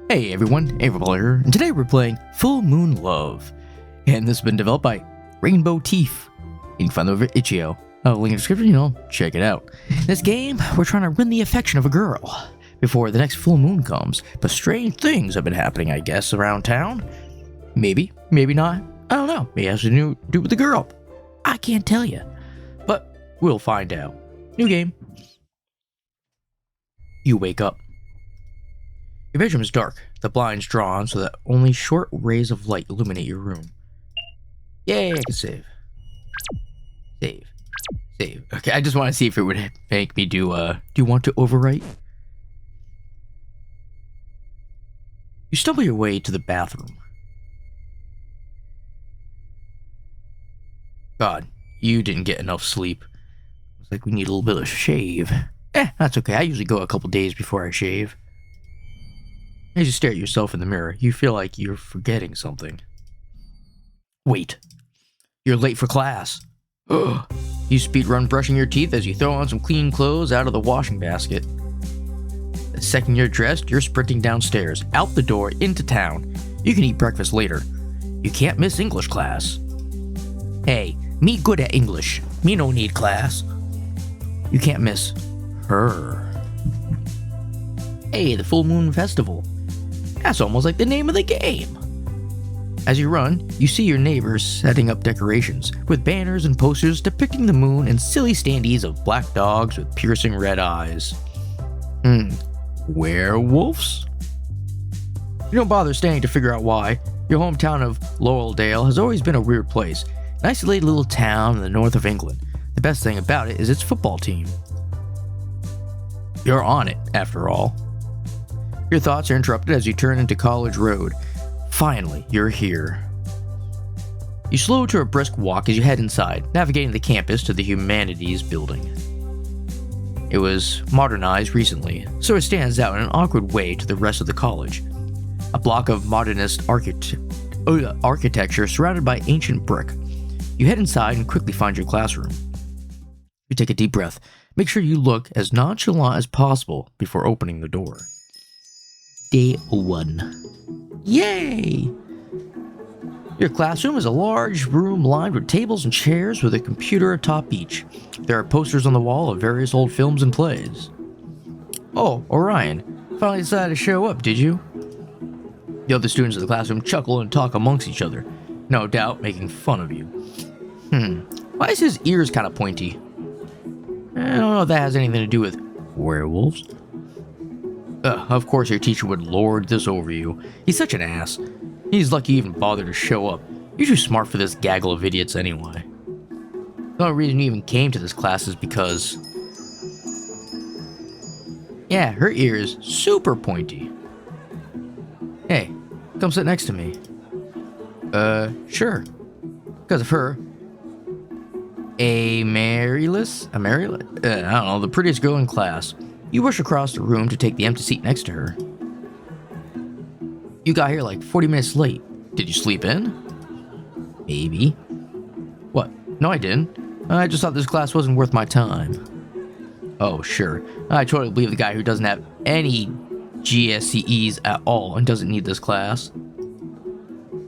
Hey everyone, April here, and today we're playing Full Moon Love. And this has been developed by rainbowteef. You can find them over at itch.io. Link in the description, check it out. In this game, we're trying to win the affection of a girl before the next full moon comes. But strange things have been happening, I guess, around town. Maybe, maybe not. I don't know. Maybe it has to do with the girl. I can't tell you. But we'll find out. New game. You wake up. Your bedroom is dark, the blinds drawn so that only short rays of light illuminate your room. Yay, I can save. Save. Okay, I just want to see if it would make me do you want to overwrite? You stumble your way to the bathroom. God, you didn't get enough sleep. Looks like we need a little bit of shave. That's okay, I usually go a couple days before I shave. As you stare at yourself in the mirror, you feel like you're forgetting something. Wait, you're late for class. Ugh. You speedrun brushing your teeth as you throw on some clean clothes out of the washing basket. The second you're dressed, you're sprinting downstairs, out the door, into town. You can eat breakfast later. You can't miss English class. Hey, me good at English. Me no need class. You can't miss her. Hey, the Full Moon Festival. That's almost like the name of the game. As you run, you see your neighbors setting up decorations, with banners and posters depicting the moon and silly standees of black dogs with piercing red eyes. Werewolves? You don't bother staying to figure out why. Your hometown of Laurelldale has always been a weird place, an isolated little town in the north of England. The best thing about it is its football team. You're on it, after all. Your thoughts are interrupted as you turn into College Road. Finally, you're here. You slow to a brisk walk as you head inside, navigating the campus to the Humanities building. It was modernized recently, so it stands out in an awkward way to the rest of the college. A block of modernist architecture surrounded by ancient brick. You head inside and quickly find your classroom. You take a deep breath. Make sure you look as nonchalant as possible before opening the door. Day 1. Yay! Your classroom is a large room lined with tables and chairs with a computer atop each. There are posters on the wall of various old films and plays. Oh, Orion, finally decided to show up, did you? The other students in the classroom chuckle and talk amongst each other, no doubt making fun of you. Why is his ears kind of pointy? I don't know if that has anything to do with werewolves. Of course your teacher would lord this over you. He's such an ass. He's lucky you even bothered to show up. You're too smart for this gaggle of idiots anyway. The only reason you even came to this class is because... yeah, her ear is super pointy. Hey, come sit next to me. Sure. Because of her. Amaryllis? I don't know, the prettiest girl in class. You rush across the room to take the empty seat next to her. You got here like 40 minutes late. Did you sleep in? Maybe. What? No, I didn't. I just thought this class wasn't worth my time. Oh, sure. I totally believe the guy who doesn't have any GSCEs at all and doesn't need this class.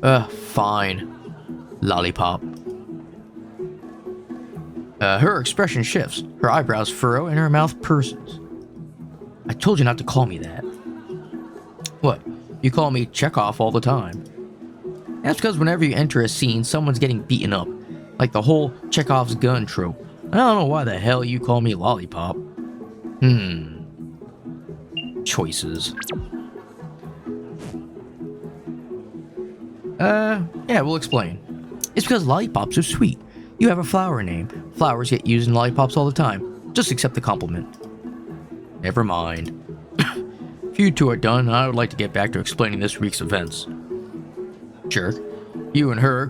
Fine. Lollipop. Her expression shifts. Her eyebrows furrow and her mouth purses. I told you not to call me that. What? You call me Chekhov all the time. That's because whenever you enter a scene, someone's getting beaten up. Like the whole Chekhov's gun trope. I don't know why the hell you call me Lollipop. Choices. Yeah, we'll explain. It's because lollipops are sweet. You have a flower name. Flowers get used in lollipops all the time. Just accept the compliment. Never mind. If you two are done, I would like to get back to explaining this week's events. Jerk. You and her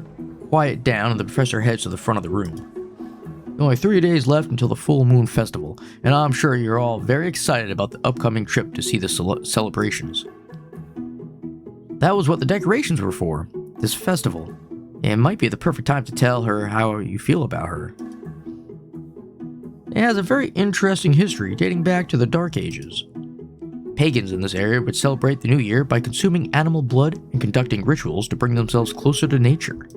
quiet down and the professor heads to the front of the room. Only 3 days left until the Full Moon Festival, and I'm sure you're all very excited about the upcoming trip to see the celebrations. That was what the decorations were for, this festival. It might be the perfect time to tell her how you feel about her. It has a very interesting history dating back to the Dark Ages. pagans in this area would celebrate the new year by consuming animal blood and conducting rituals to bring themselves closer to nature.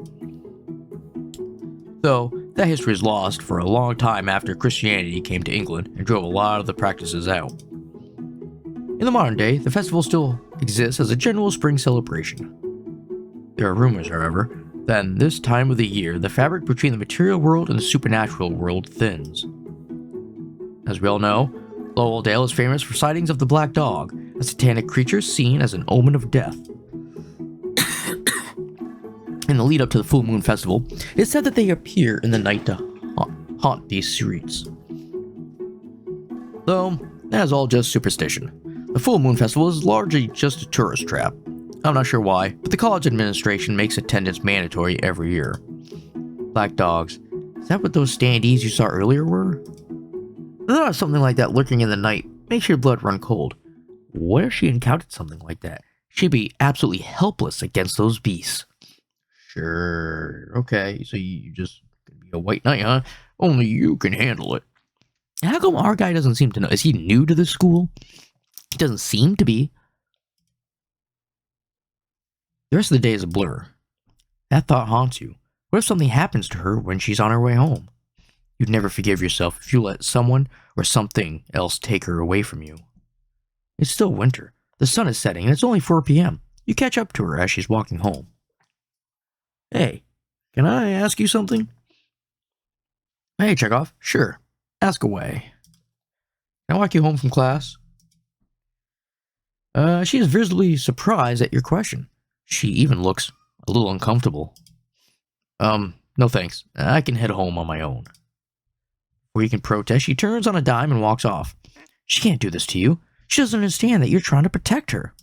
Though, that history is lost for a long time after Christianity came to England and drove a lot of the practices out. In the modern day, the festival still exists as a general spring celebration. There are rumors, however, that in this time of the year, the fabric between the material world and the supernatural world thins. As we all know, Lowelldale is famous for sightings of the Black Dog, a satanic creature seen as an omen of death. In the lead up to the Full Moon Festival, it is said that they appear in the night to haunt these streets. Though, that is all just superstition. The Full Moon Festival is largely just a tourist trap. I'm not sure why, but the college administration makes attendance mandatory every year. Black dogs. Is that what those standees you saw earlier were? There's something like that lurking in the night. Makes your blood run cold. What if she encountered something like that? She'd be absolutely helpless against those beasts. Sure, okay, so you just gonna be a white knight, huh? Only you can handle it. How come our guy doesn't seem to know? Is he new to this school? He doesn't seem to be. The rest of the day is a blur. That thought haunts you. What if something happens to her when she's on her way home? You'd never forgive yourself if you let someone or something else take her away from you. It's still winter. The sun is setting and it's only 4 p.m. You catch up to her as she's walking home. Hey, can I ask you something? Hey, Chekhov. Sure. Ask away. Can I walk you home from class? She is visibly surprised at your question. She even looks a little uncomfortable. No thanks. I can head home on my own. Before you can protest, she turns on a dime and walks off. She can't do this to you. She doesn't understand that you're trying to protect her.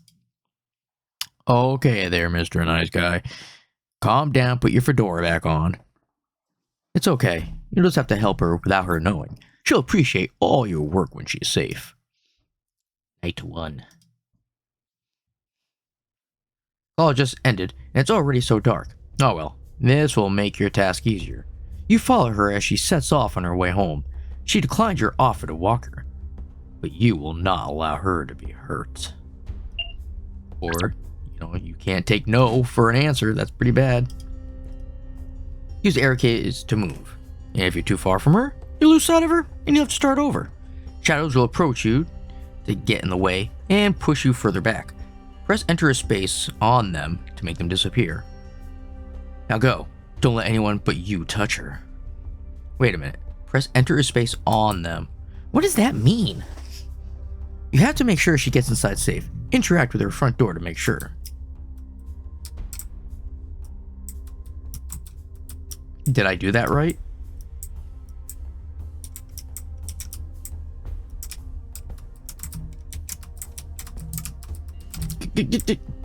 Okay there, Mr. Nice Guy. Calm down, put your fedora back on. It's okay. You just have to help her without her knowing. She'll appreciate all your work when she's safe. Night 1. College just ended, and it's already so dark. Oh well, this will make your task easier. You follow her as she sets off on her way home. She declines your offer to walk her, but you will not allow her to be hurt. Or, you can't take no for an answer. That's pretty bad. Use the arrow keys to move. And if you're too far from her, you lose sight of her, and you have to start over. Shadows will approach you to get in the way and push you further back. Press enter a space on them to make them disappear. Now go. Don't let anyone but you touch her. Wait a minute. Press enter a space on them. What does that mean? You have to make sure she gets inside safe. Interact with her front door to make sure. Did I do that right?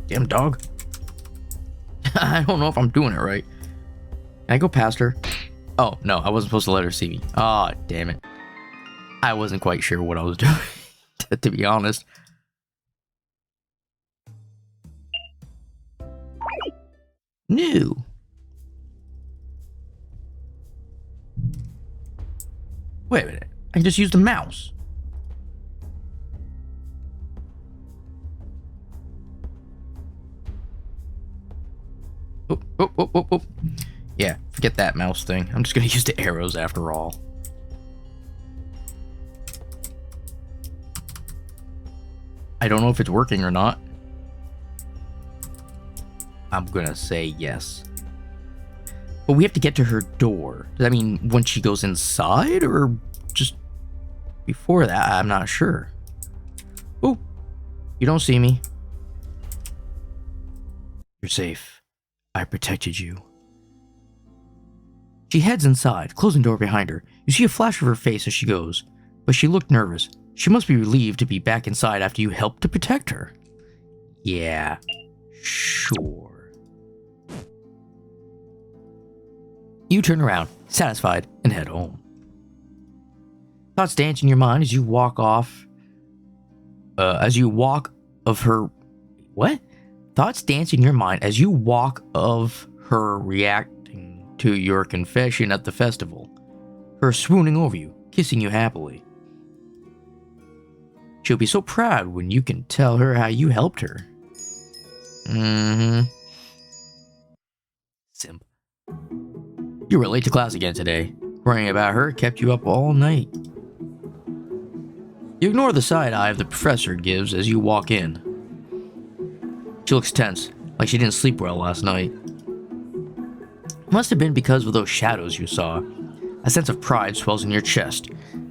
Damn dog. I don't know if I'm doing it right. Can I go past her? Oh, no, I wasn't supposed to let her see me. Ah, oh, damn it. I wasn't quite sure what I was doing, to be honest. New. Wait a minute. I just used a mouse. Oh. Yeah, forget that mouse thing. I'm just gonna use the arrows after all. I don't know if it's working or not. I'm gonna say yes. But we have to get to her door. Does that mean when she goes inside or just before that? I'm not sure. Oh, you don't see me. You're safe. I protected you. She heads inside, closing the door behind her. You see a flash of her face as she goes, but she looked nervous. She must be relieved to be back inside after you helped to protect her. Yeah, sure. You turn around, satisfied, and head home. Thoughts dance in your mind as you walk off. What? Thoughts dance in your mind as you walk of her reacting to your confession at the festival. Her swooning over you, kissing you happily. She'll be so proud when you can tell her how you helped her. Simp. You were late to class again today. Worrying about her kept you up all night. You ignore the side eye the professor gives as you walk in. She looks tense, like she didn't sleep well last night. It must have been because of those shadows you saw. A sense of pride swells in your chest.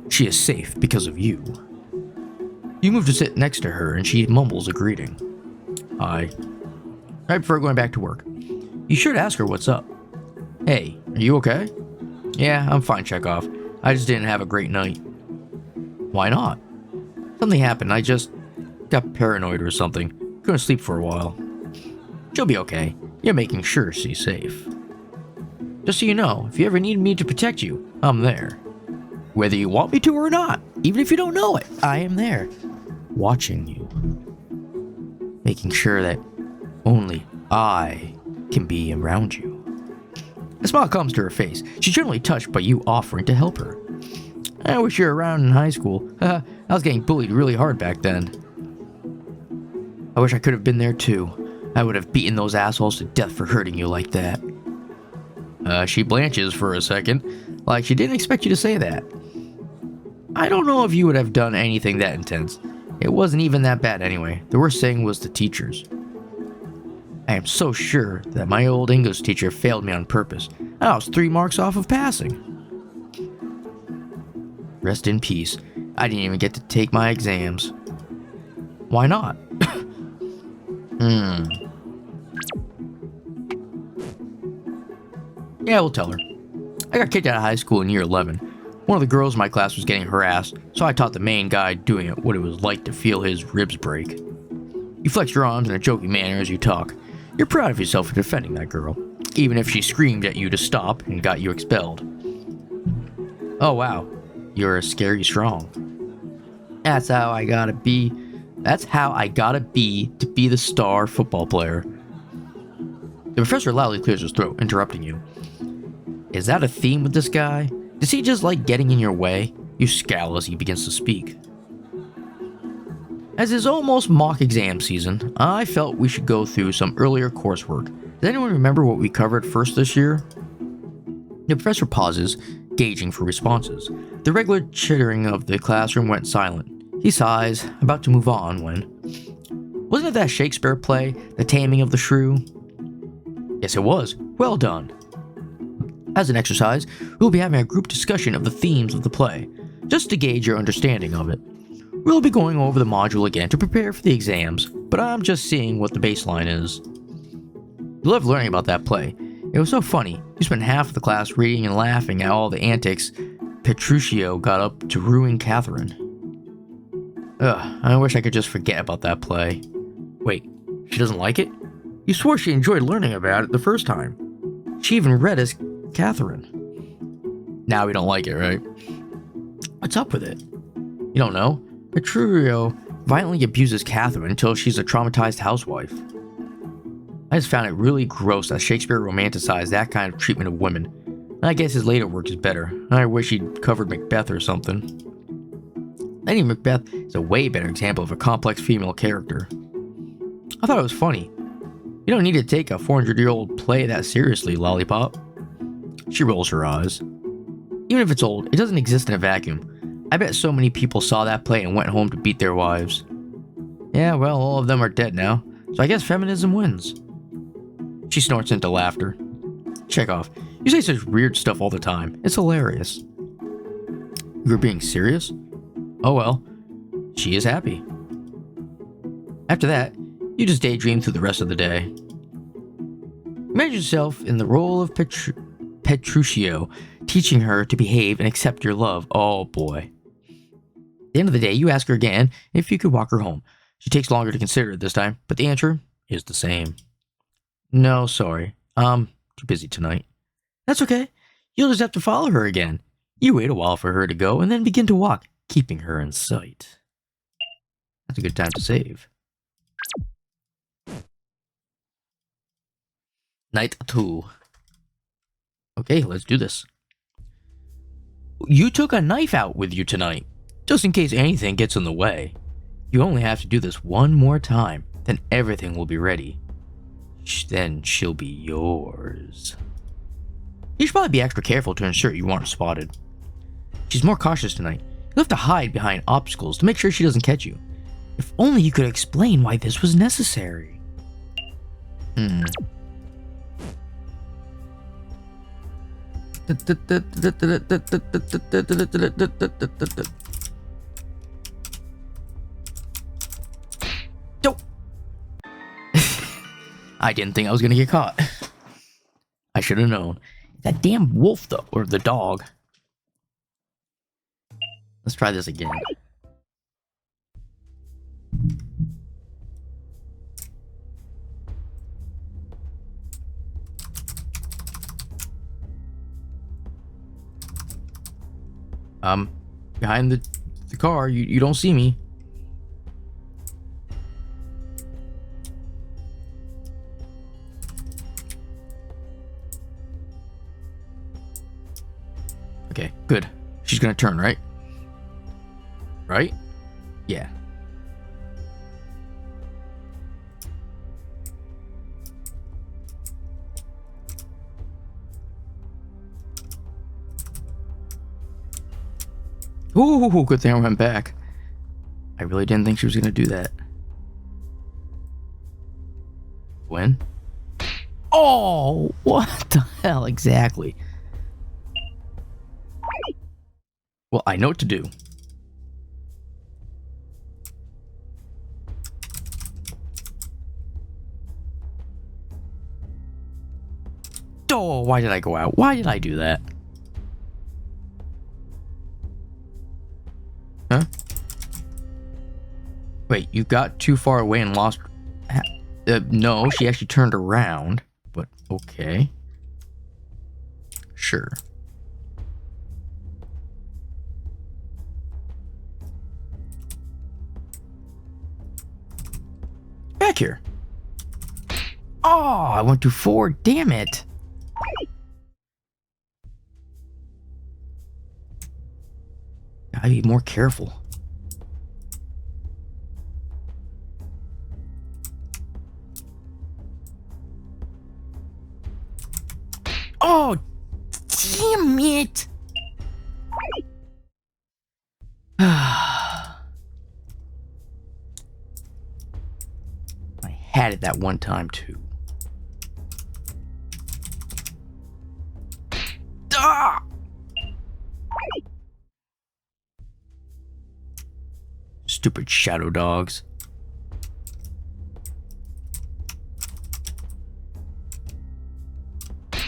She is safe because of you. You move to sit next to her and she mumbles a greeting. Hi. Right before going back to work. You should ask her what's up. Hey, are you okay? Yeah, I'm fine, Chekhov. I just didn't have a great night. Why not? Something happened. I just got paranoid or something. Couldn't sleep for a while. She'll be okay. You're making sure she's safe. Just so you know, if you ever need me to protect you, I'm there. Whether you want me to or not, even if you don't know it, I am there. Watching you. Making sure that only I can be around you. A smile comes to her face. She's generally touched by you offering to help her. I wish you were around in high school. I was getting bullied really hard back then. I wish I could have been there too. I would have beaten those assholes to death for hurting you like that. She blanches for a second, like she didn't expect you to say that. I don't know if you would have done anything that intense. It wasn't even that bad anyway. The worst thing was the teachers. I am so sure that my old English teacher failed me on purpose. I was 3 marks off of passing. Rest in peace. I didn't even get to take my exams. Why not? Yeah, we'll tell her. I got kicked out of high school in year 11. One of the girls in my class was getting harassed, so I taught the main guy doing it what it was like to feel his ribs break. You flex your arms in a joking manner as you talk. You're proud of yourself for defending that girl, even if she screamed at you to stop and got you expelled. Oh wow, you're scary strong. That's how I gotta be. That's how I gotta be to be the star football player. The professor loudly clears his throat, interrupting you. Is that a theme with this guy? Does he just like getting in your way? You scowl as he begins to speak. As is almost mock exam season, I felt we should go through some earlier coursework. Does anyone remember what we covered first this year? The professor pauses, gauging for responses. The regular chittering of the classroom went silent. He sighs, about to move on when... Wasn't it that Shakespeare play, The Taming of the Shrew? Yes, it was. Well done. As an exercise, we'll be having a group discussion of the themes of the play, just to gauge your understanding of it. We'll be going over the module again to prepare for the exams, but I'm just seeing what the baseline is. You loved learning about that play. It was so funny. You spent half of the class reading and laughing at all the antics Petruchio got up to ruin Catherine. I wish I could just forget about that play. Wait, she doesn't like it? You swore she enjoyed learning about it the first time. She even read as Catherine. Now we don't like it, right? What's up with it? You don't know? Petruchio violently abuses Catherine until she's a traumatized housewife. I just found it really gross that Shakespeare romanticized that kind of treatment of women. I guess his later work is better. I wish he'd covered Macbeth or something. Lady Macbeth is a way better example of a complex female character. I thought it was funny. You don't need to take a 400-year-old play that seriously, Lollipop. She rolls her eyes. Even if it's old, it doesn't exist in a vacuum. I bet so many people saw that play and went home to beat their wives. Yeah, well, all of them are dead now, so I guess feminism wins. She snorts into laughter. Chekhov, you say such weird stuff all the time. It's hilarious. You're being serious? Oh well, she is happy. After that, you just daydream through the rest of the day. Imagine yourself in the role of Petruchio, teaching her to behave and accept your love. Oh boy. At the end of the day, you ask her again if you could walk her home. She takes longer to consider it this time, but the answer is the same. No, sorry. Too busy tonight. That's okay. You'll just have to follow her again. You wait a while for her to go and then begin to walk, keeping her in sight. That's a good time to save. Night 2. Okay, let's do this. You took a knife out with you tonight, just in case anything gets in the way. You only have to do this one more time, then everything will be ready. Then she'll be yours. You should probably be extra careful to ensure you aren't spotted. She's more cautious tonight. You'll have to hide behind obstacles to make sure she doesn't catch you. If only you could explain why this was necessary. Dope. I didn't think I was gonna get caught. I should have known. That damn wolf, though, or the dog. Let's try this again. Behind the car, you don't see me. Okay, good. She's gonna turn, right? Right? Yeah. Ooh, good thing I went back. I really didn't think she was gonna do that. When? Oh, what the hell exactly? Well, I know what to do. Oh, why did I go out? Why did I do that? Huh? Wait, you got too far away and lost... no, she actually turned around. But, okay. Sure. Back here. Oh, I went too forward. Damn it. Gotta be more careful. Oh, damn it. I had it that one time too. Ah! Stupid shadow dogs.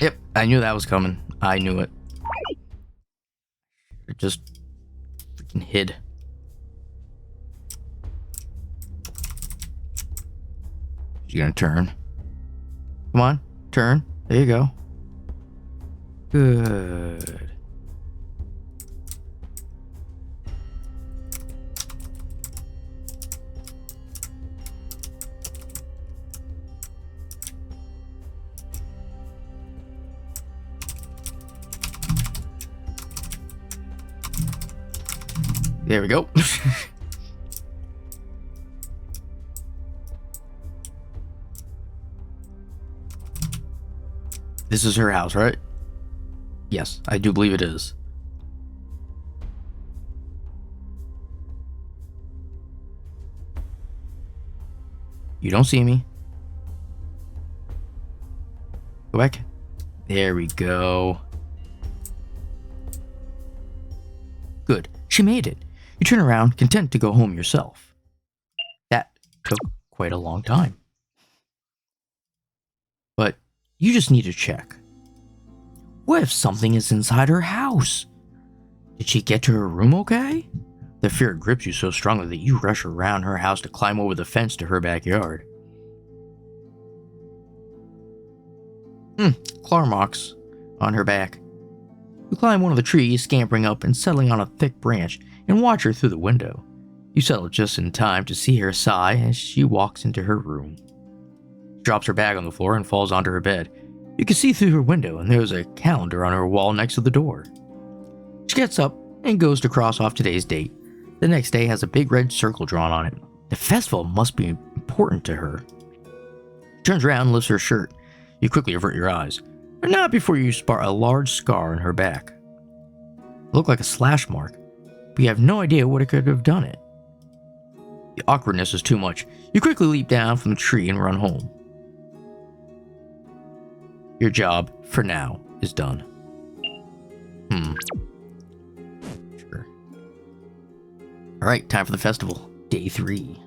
Yep, I knew that was coming. I knew it. It just freaking hid. She's gonna turn. Come on, turn. There you go. Good. There we go. This is her house, right? Yes, I do believe it is. You don't see me. Go back. There we go. Good. She made it. You turn around, content to go home yourself. That took quite a long time. But you just need to check. What if something is inside her house? Did she get to her room okay? The fear grips you so strongly that you rush around her house to climb over the fence to her backyard. Claw marks on her back. You climb one of the trees, scampering up and settling on a thick branch, and watch her through the window. You settle just in time to see her sigh as she walks into her room. She drops her bag on the floor and falls onto her bed. You can see through her window, and there's a calendar on her wall next to the door. She gets up and goes to cross off today's date. The next day has a big red circle drawn on it. The festival must be important to her. She turns around and lifts her shirt. You quickly avert your eyes, but not before you spot a large scar on her back. It looked like a slash mark, but you have no idea what it could have done it. The awkwardness is too much. You quickly leap down from the tree and run home. Your job, for now, is done. Sure. Alright, time for the festival. Day 3.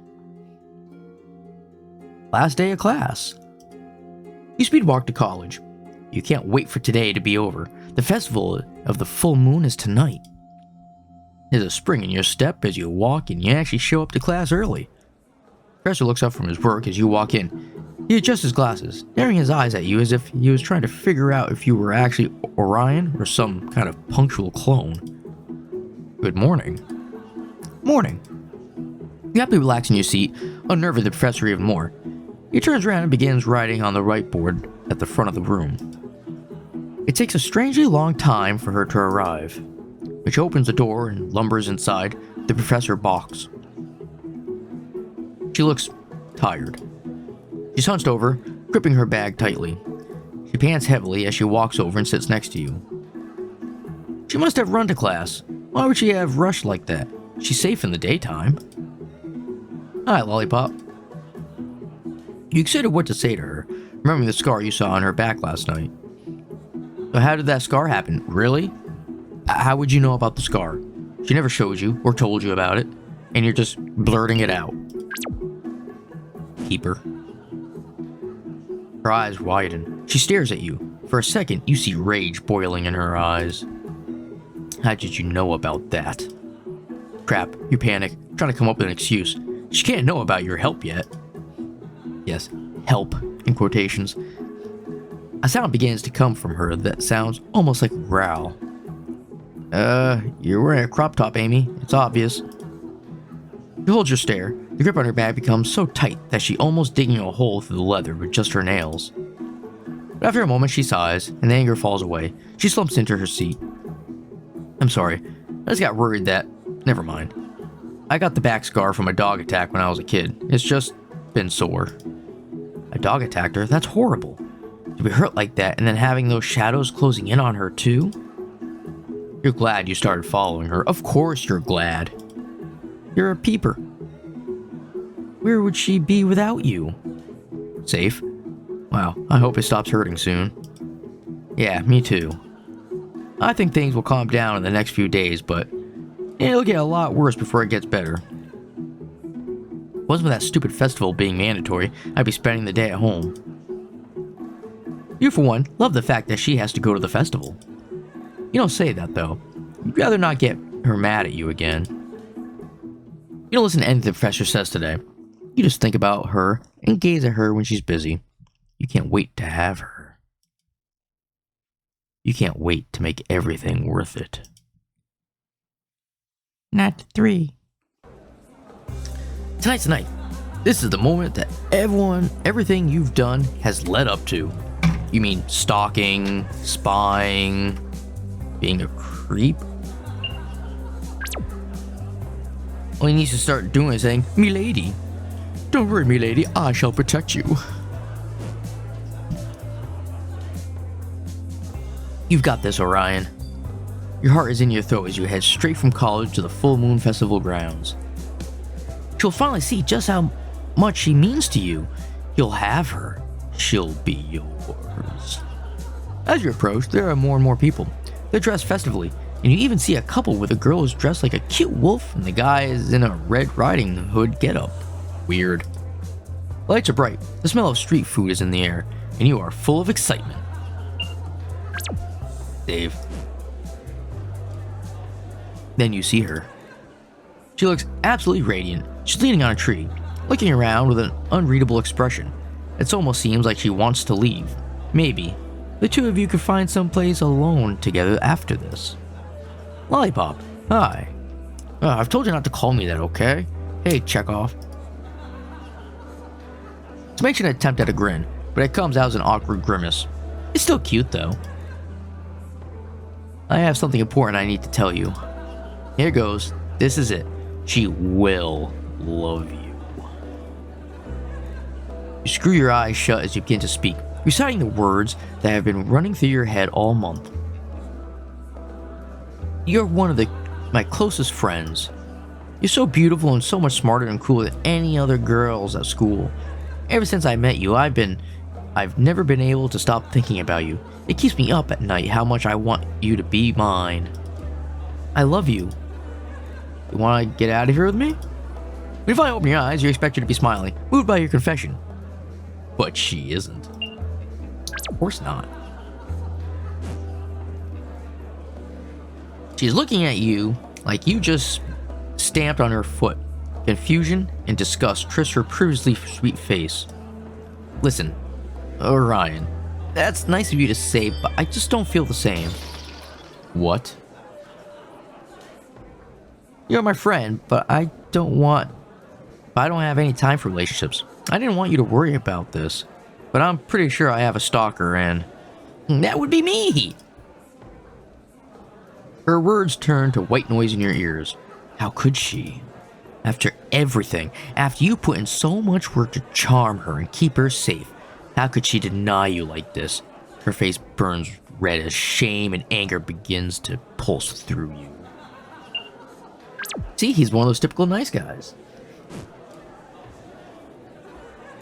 Last day of class. You speed walk to college. You can't wait for today to be over. The festival of the full moon is tonight. There's a spring in your step as you walk and you actually show up to class early. The professor looks up from his work as you walk in. He adjusts his glasses, narrowing his eyes at you as if he was trying to figure out if you were actually Orion or some kind of punctual clone. Good morning. Morning. You happily relax in your seat, unnerving the professor even more. He turns around and begins writing on the whiteboard at the front of the room. It takes a strangely long time for her to arrive. When she opens the door and lumbers inside, the professor balks. She looks tired. She's hunched over, gripping her bag tightly. She pants heavily as she walks over and sits next to you. She must have run to class. Why would she have rushed like that? She's safe in the daytime. Hi, Lollipop. You consider what to say to her, remembering the scar you saw on her back last night. So how did that scar happen? Really? How would you know about the scar? She never showed you or told you about it, and you're just blurting it out. Keeper. Her eyes widen. She stares at you. For a second, you see rage boiling in her eyes. How did you know about that? Crap, you panic, trying to come up with an excuse. She can't know about your help yet. Yes, help, in quotations. A sound begins to come from her that sounds almost like a growl. You're wearing a crop top, Amy. It's obvious. She holds your stare. The grip on her bag becomes so tight that she's almost digging a hole through the leather with just her nails. But after a moment, she sighs, and the anger falls away. She slumps into her seat. I'm sorry. I just got worried that... Never mind. I got the back scar from a dog attack when I was a kid. It's just been sore. A dog attacked her? That's horrible. To be hurt like that and then having those shadows closing in on her too? You're glad you started following her. Of course you're glad. You're a peeper. Where would she be without you? Safe. Wow, I hope it stops hurting soon. Yeah, me too. I think things will calm down in the next few days, but it'll get a lot worse before it gets better. Wasn't for that stupid festival being mandatory, I'd be spending the day at home. You, for one, love the fact that she has to go to the festival. You don't say that, though. You'd rather not get her mad at you again. You don't listen to anything the professor says today. You just think about her and gaze at her when she's busy. You can't wait to have her. You can't wait to make everything worth it. Not 3. Tonight's the night. This is the moment that everything you've done has led up to. You mean stalking, spying, being a creep? All he needs to start doing is saying, "Milady. Don't worry, milady, I shall protect you." You've got this, Orion. Your heart is in your throat as you head straight from college to the full moon festival grounds. She'll finally see just how much she means to you. You'll have her. She'll be yours. As you approach, there are more and more people. They're dressed festively, and you even see a couple where the girl is dressed like a cute wolf and the guy is in a Red Riding Hood getup. Weird. Lights are bright, the smell of street food is in the air, and you are full of excitement. Dave. Then you see her. She looks absolutely radiant. She's leaning on a tree, looking around with an unreadable expression. It almost seems like she wants to leave. Maybe the two of you could find someplace alone together after this. Lollipop, hi. I've told you not to call me that, okay? Hey, Chekhov. She makes an attempt at a grin, but it comes out as an awkward grimace. It's still cute, though. I have something important I need to tell you. Here goes. This is it. She will love you. You screw your eyes shut as you begin to speak, reciting the words that have been running through your head all month. You're one of my closest friends. You're so beautiful and so much smarter and cooler than any other girls at school. Ever since I met you, I've never been able to stop thinking about you. It keeps me up at night how much I want you to be mine. I love you. You want to get out of here with me? If I open your eyes, you expect you to be smiling, moved by your confession. But she isn't. Of course not. She's looking at you like you just stamped on her foot. Confusion and disgust tryst her previously sweet face. Listen, Orion, that's nice of you to say, but I just don't feel the same. What? You're my friend, but I don't have any time for relationships. I didn't want you to worry about this, but I'm pretty sure I have a stalker, and that would be me. Her words turned to white noise in your ears. How could she? After everything, after you put in so much work to charm her and keep her safe, how could she deny you like this? Her face burns red as shame and anger begins to pulse through you. See, he's one of those typical nice guys.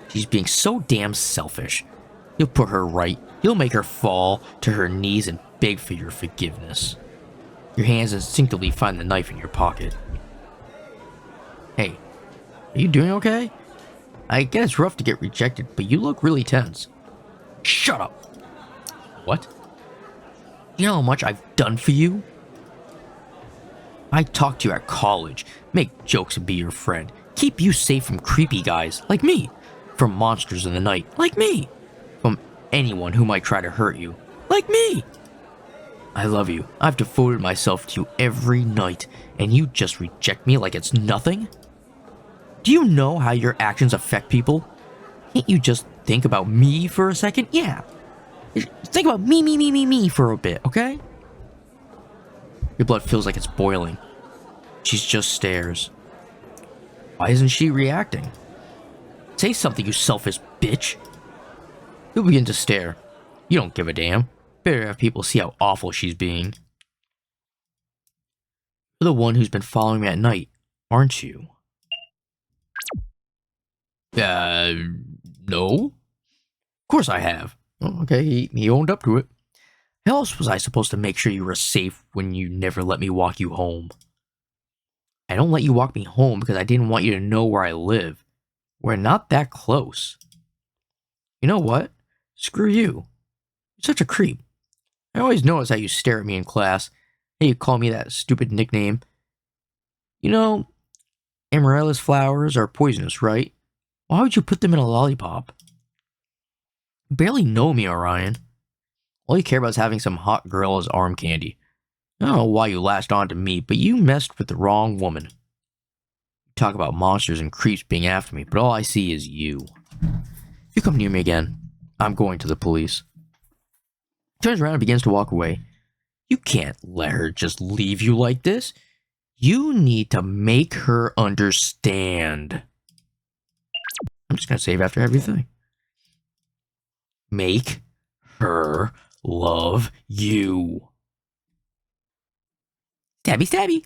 She's being so damn selfish. You'll put her right. You'll make her fall to her knees and beg for your forgiveness. Your hands instinctively find the knife in your pocket. Hey, are you doing okay? I get it's rough to get rejected, but you look really tense. Shut up! What? You know how much I've done for you? I talk to you at college, make jokes and be your friend, keep you safe from creepy guys like me, from monsters in the night like me, from anyone who might try to hurt you like me. I love you. I've devoted myself to you every night, and you just reject me like it's nothing? Do you know how your actions affect people? Can't you just think about me for a second? Yeah. Think about me for a bit, okay? Your blood feels like it's boiling. She just stares. Why isn't she reacting? Say something, you selfish bitch. You'll begin to stare. You don't give a damn. Better have people see how awful she's being. You're the one who's been following me at night, aren't you? No. Of course I have. Oh, okay, he owned up to it. How else was I supposed to make sure you were safe when you never let me walk you home? I don't let you walk me home because I didn't want you to know where I live. We're not that close. You know what? Screw you. You're such a creep. I always notice how you stare at me in class. How you call me that stupid nickname. You know, amaryllis flowers are poisonous, right? Why would you put them in a lollipop? You barely know me, Orion. All you care about is having some hot girl as arm candy. I don't know why you latched on to me, but you messed with the wrong woman. You talk about monsters and creeps being after me, but all I see is you. If you come near me again, I'm going to the police. Turns around and begins to walk away. You can't let her just leave you like this. You need to make her understand. I'm just going to save after everything. Make her love you. Stabby, stabby.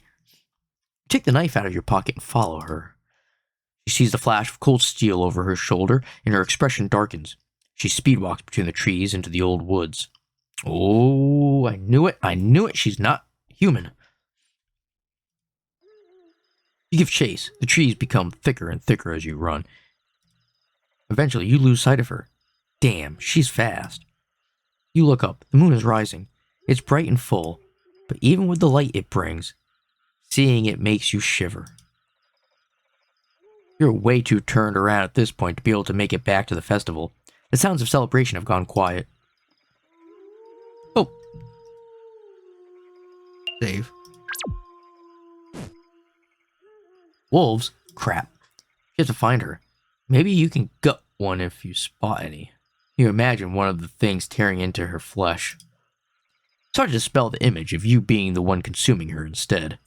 Take the knife out of your pocket and follow her. She sees the flash of cold steel over her shoulder, and her expression darkens. She speedwalks between the trees into the old woods. Oh, I knew it. She's not human. You give chase. The trees become thicker and thicker as you run. Eventually, you lose sight of her. Damn, she's fast. You look up. The moon is rising. It's bright and full, but even with the light it brings, seeing it makes you shiver. You're way too turned around at this point to be able to make it back to the festival. The sounds of celebration have gone quiet. Oh. Save. Wolves? Crap. You have to find her. Maybe you can gut one if you spot any. You imagine one of the things tearing into her flesh. It's hard to dispel the image of you being the one consuming her instead.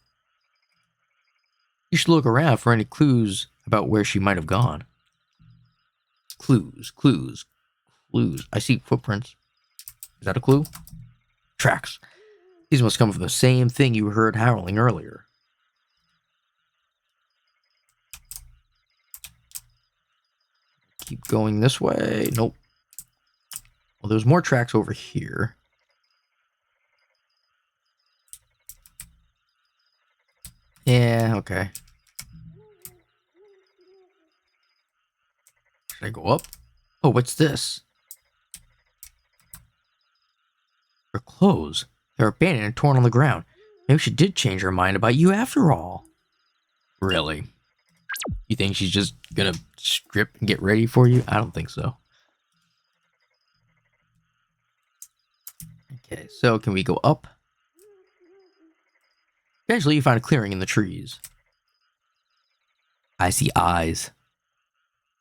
You should look around for any clues about where she might have gone. Clues. I see footprints. Is that a clue? Tracks. These must come from the same thing you heard howling earlier. Keep going this way. Nope. Well, there's more tracks over here. Yeah, okay. Should I go up? Oh, what's this? Her clothes. They're abandoned and torn on the ground. Maybe she did change her mind about you after all. Really? You think she's just gonna strip and get ready for you? I don't think so. Okay, so can we go up? Eventually you find a clearing in the trees. I see eyes.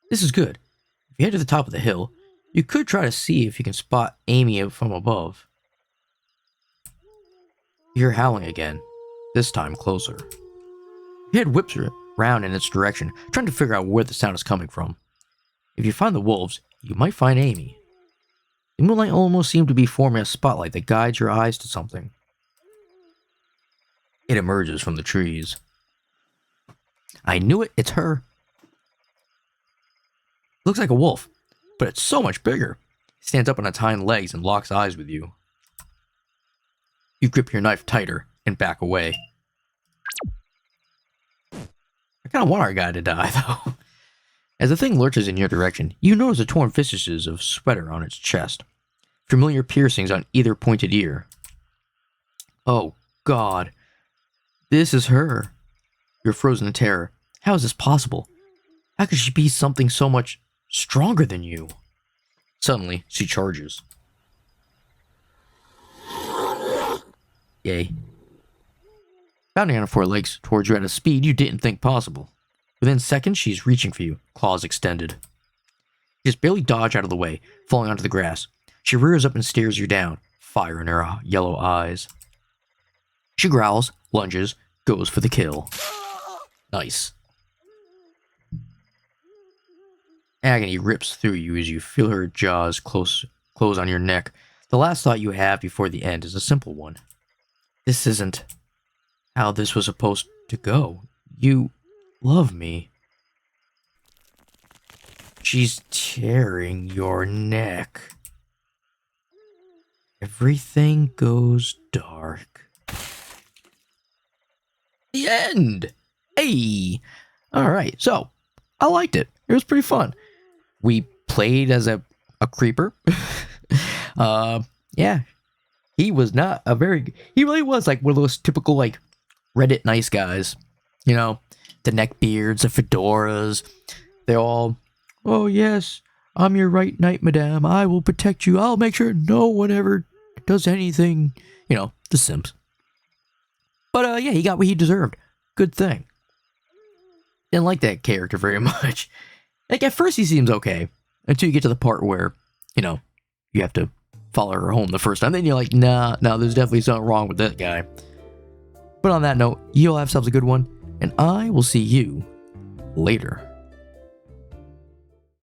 This is good. If you head to the top of the hill, you could try to see if you can spot Amy from above. You hear howling again, this time closer. Your head whips around in its direction, trying to figure out where the sound is coming from. If you find the wolves, you might find Amy. The moonlight almost seems to be forming a spotlight that guides your eyes to something. It emerges from the trees. I knew it, it's her. Looks like a wolf, but it's so much bigger. It stands up on its hind legs and locks eyes with you. You grip your knife tighter and back away. I kind of want our guy to die, though. As the thing lurches in your direction, you notice the torn vestiges of sweater on its chest. Familiar piercings on either pointed ear. Oh, God. This is her. You're frozen in terror. How is this possible? How could she be something so much stronger than you? Suddenly, she charges. Yay. Bounding on her four legs towards you at a speed you didn't think possible. Within seconds, she's reaching for you, claws extended. You just barely dodge out of the way, falling onto the grass. She rears up and stares you down, fire in her yellow eyes. She growls, lunges, goes for the kill. Nice. Agony rips through you as you feel her jaws close on your neck. The last thought you have before the end is a simple one. This isn't how this was supposed to go. You love me. She's tearing your neck. Everything goes dark. The end! Hey! Alright, so, I liked it. It was pretty fun. We played as a creeper. Yeah. He was not a very... He really was like one of those typical, like, Reddit nice guys. You know, the neck beards, the fedoras. They're all, oh yes, I'm your right knight, madame. I will protect you. I'll make sure no one ever does anything. You know, the Sims. But, yeah, he got what he deserved. Good thing. Didn't like that character very much. Like, at first he seems okay. Until you get to the part where, you know, you have to follow her home the first time. Then you're like, nah, there's definitely something wrong with that guy. But on that note, you all have yourselves a good one. And I will see you later.